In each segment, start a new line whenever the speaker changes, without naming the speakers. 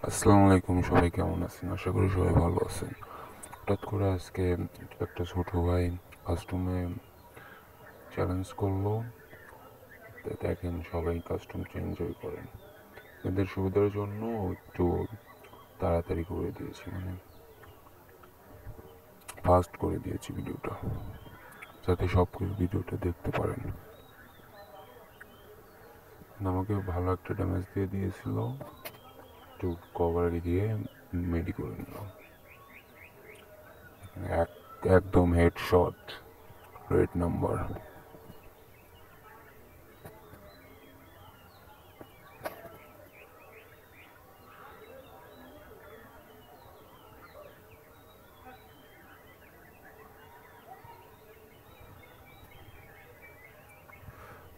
আসসালামু আলাইকুম, সবাই কেমন আছেন? আশা করি সবাই ভালো আছেন। হঠাৎ করে আজকে একটা ছোট ভাই কাস্টমে চ্যালেঞ্জ করলো। দেখেন সবাই কাস্টমটা এনজয় করেন। এদের সুবিধার জন্য একটু তাড়াতাড়ি করে দিয়েছি, মানে ফাস্ট করে দিয়েছি ভিডিওটা, যাতে সব কিছু ভিডিওটা দেখতে পারেন। আমাকে ভালো একটা ড্যামেজ দিয়ে দিয়েছিল, একটু কভার দিয়ে মেডি করে নিলাম। একদম হেডশট, রেড নাম্বার।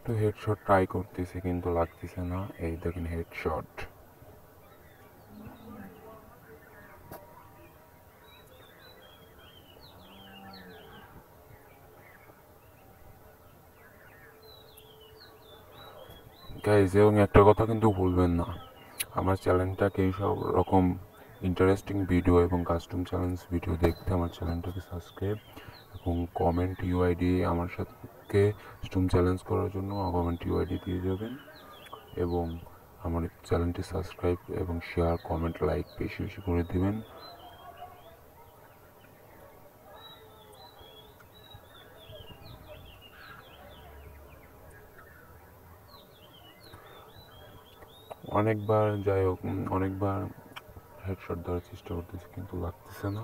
তো হেডশট ট্রাই করতেছি কিন্তু লাগতেছে না। এই দেখেন হেডশট। গাইজ, এবং একটা কথা কিন্তু ভুলবেন না, আমার চ্যানেলটাকে এইসব রকম ইন্টারেস্টিং ভিডিও এবং কাস্টম চ্যালেঞ্জ ভিডিও দেখতে আমার চ্যানেলটাকে সাবস্ক্রাইব এবং কমেন্ট ইউআইডি আমার সাথে কাস্টম চ্যালেঞ্জ করার জন্য কমেন্ট ইউআইডি দিয়ে যাবেন। এবং আমার চ্যানেলটি সাবস্ক্রাইব এবং শেয়ার, কমেন্ট, লাইক বেশি বেশি করে দিবেন। অনেকবার যাই হোক, অনেকবার হেডশট দেওয়ার চেষ্টা করতেছি কিন্তু লাগতেছে না।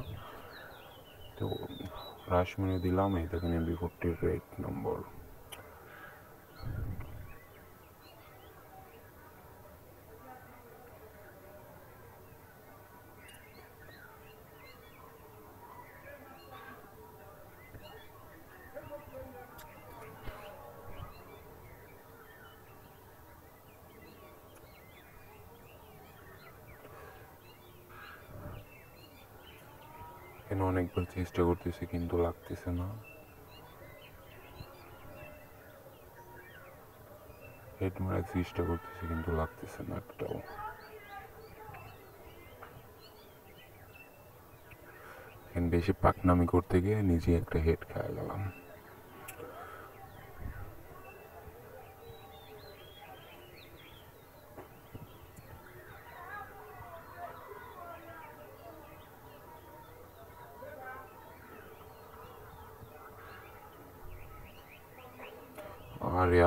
তো রাশ মেরে দিলাম। এই দেখেন MP40 রেড নম্বর। এখানে অনেকবার চেষ্টা করতেছি কিন্তু লাগতেছে না। হেড মারার চেষ্টা করতেছি কিন্তু লাগতেছে না একটাও। এখানে বেশি পাকনামি করতে গিয়ে নিজে একটা হেড খেয়ে গেলাম।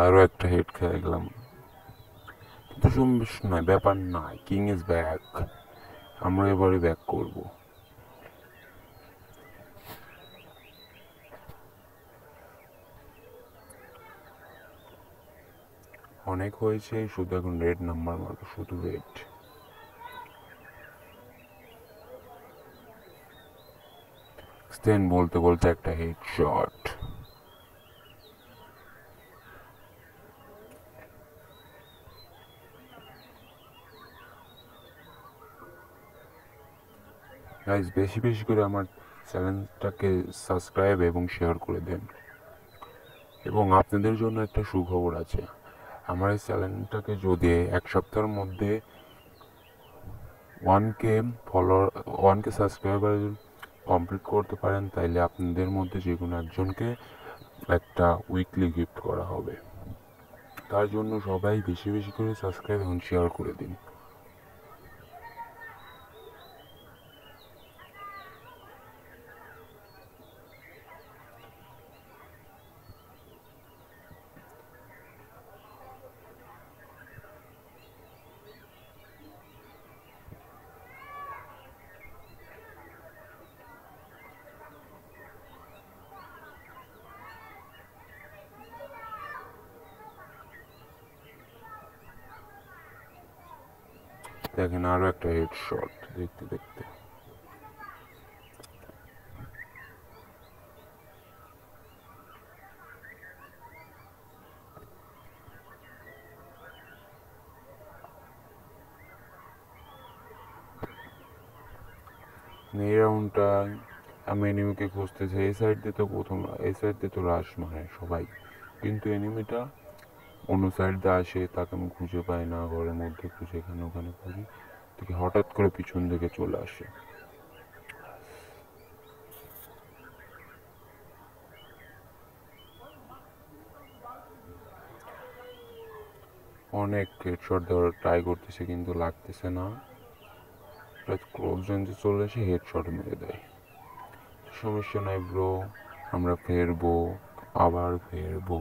আরো একটা হেড খেয়ে গেলাম, কিন্তু সমস্যা নয়, ব্যাপার নাই। King is back. আমরা এবারে ব্যাক করব। অনেক হয়েছে, শুধু এখন রেড নাম্বার মারবো, শুধু রেড। এক্সটেন্ড বলতে বলতে একটা হেড শট। গাইজ, বেশি বেশি করে আমার চ্যানেলটাকে সাবস্ক্রাইব এবং শেয়ার করে দেন। এবং আপনাদের জন্য একটা সুখবর আছে, আমার এই চ্যানেলটাকে যদি এক সপ্তাহের মধ্যে 1K follower, 1K subscriber complete করতে পারেন, তাইলে আপনাদের মধ্যে যে কোনো একজনকে একটা উইকলি গিফট করা হবে। তার জন্য সবাই বেশি বেশি করে সাবস্ক্রাইব এবং শেয়ার করে দিন। দেখেন আরো একটা হেড শট দেখতে দেখতে। এই রাউন্ডটা আমি এনিমিকে খুঁজতেছি। এই সাইড দিয়ে তো প্রথম, এই সাইড দিয়ে তো রাশ মারে সবাই, কিন্তু এনিমিটা অন্য সাইড দিয়ে আসে, তাকে আমি খুঁজে পাই না। ঘরের মধ্যে খুঁজে এখানে ওখানে খুঁজি, থেকে হঠাৎ করে পিছন থেকে চলে আসে। অনেক হেডশট দেওয়ার ট্রাই করতেছে কিন্তু লাগতেছে না। ক্লোজ রেঞ্জে চলে এসে হেডশট মেরে দেয়। সমস্যা নাই ব্রো, আমরা ফেরবো, আবার ফেরবো।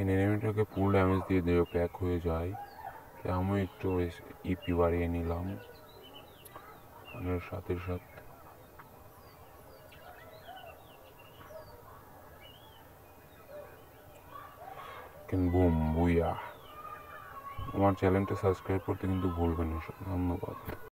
এনিমিটাকে ফুল ড্যামেজ দিয়ে দিয়ে প্যাক হয়ে যায়। আমি একটু ইপি বাড়িয়ে নিলাম সাথে সাথে। বুম বুইয়া। আমার চ্যানেলটা সাবস্ক্রাইব করতে কিন্তু ভুলবেন না। ধন্যবাদ।